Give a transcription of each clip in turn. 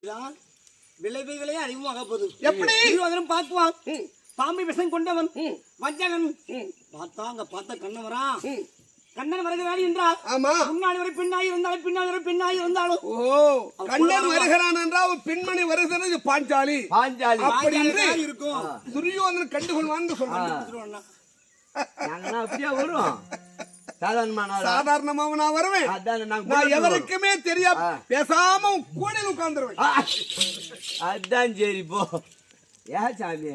இதுதான் விளைவுகளே அதிகமாக போகுது. எப்படி துரியோதனன் பார்க்குவான், பாம்பை விஷம் கொண்டவன் வஞ்சகன். பார்த்தா அங்க பார்த்த கண்ணன் வரான். கண்ணன் வருகிறான் என்றால் முன்னாடி வரை பின்னாய் இருந்தாலும் பின்னாடி வரை பின்னாய் இருந்தாலும் கண்ணன் வருகிறான் என்றால் பெண்மணி வருகிறது பாஞ்சாலி பாஞ்சாலி அப்படி இருக்கும். துரியோதனன் கண்டுகொள்வான்னு சொல்றான். அப்படியே வரும். சாதாரணமா நான் வருவேன். நான் எவருக்குமே தெரியாம பேசாம கோடையில் உட்கார்ந்துருவேன். அதான் சரி போ. ஏன் சாமி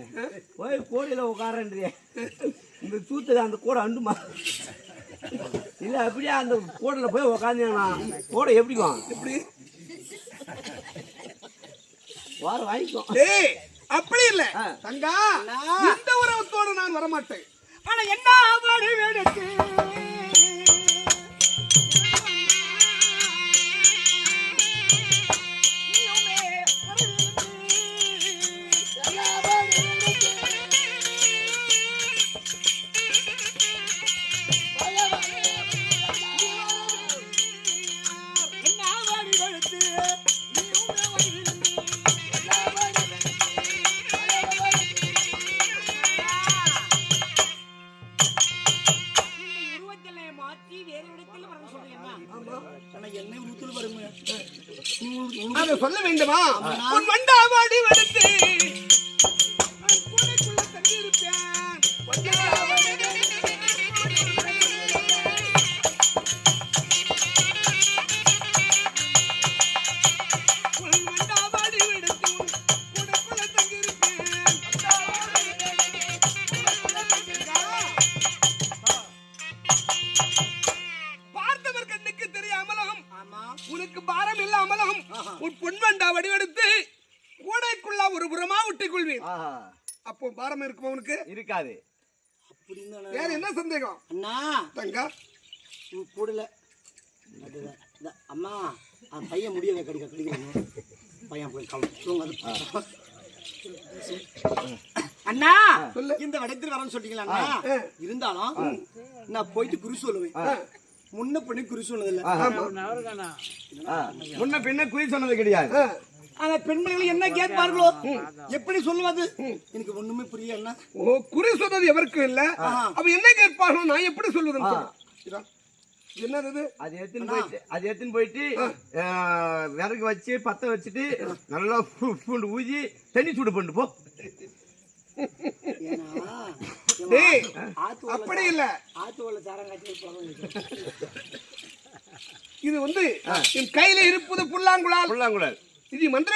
போய் கோடையில உட்காரன்றிய இந்த சூத்துல அந்த கூடை அண்டுமா இல்ல அப்படியே அந்த கூடையில போய் உட்காந்தீங்கன்னா கூடை எப்படிக்கும் எப்படி வார வாங்கிக்கும். அப்படி இல்ல தங்கா, இந்த உறவத்தோடு நான் வரமாட்டேன். ஆனா என்ன ஆவாடு வேடத்து சொல்ல வேண்டுமா? உன் வண்டாவாடி வடுத்து உனக்கு பாரம் இல்லாமலும் உன் பொன்வண்டா வடிவெடுத்து கூடைக்குள்ள ஒரு புறமா விட்டுக் கொள்வேன். அப்போ பாரம் இருக்குமா? உனக்கு இருக்காது. வேற என்ன சந்தேகம்? அண்ணா தங்கா கூடல அம்மா பையன் முடியவே கடிக்கிறாங்க. பையன் போய் தூங்க. அண்ணா இந்த வடத்தில் வரன்னு சொல்லிட்டீங்களா அண்ணா? இருந்தாலும் நான் போயிட்டு குறி சொல்லுவேன். முன்ன பண்ணி குறி சொன்னது இல்ல. முன்ன பின்ன குறி சொன்னது கிடையாது. ஆனா பெண்மணிகள் என்ன கேட்பார்களோ எப்படி சொல்லுவது எனக்கு ஒண்ணுமே புரியல. குறி சொன்னது எவருக்கும் இல்ல. அப்ப என்ன கேட்பார்களோ நான் எப்படி சொல்லுவேன்? என்னது? அது எடுத்துன்னு போயிட்டு விறகு வச்சு பத்த வச்சுட்டு நல்லா பூண்டு ஊதி தண்ணி சூடு பண்ணு போ. அப்படி இல்ல, இது என் கையில இருப்பது புல்லாங்குழல். இது மந்திர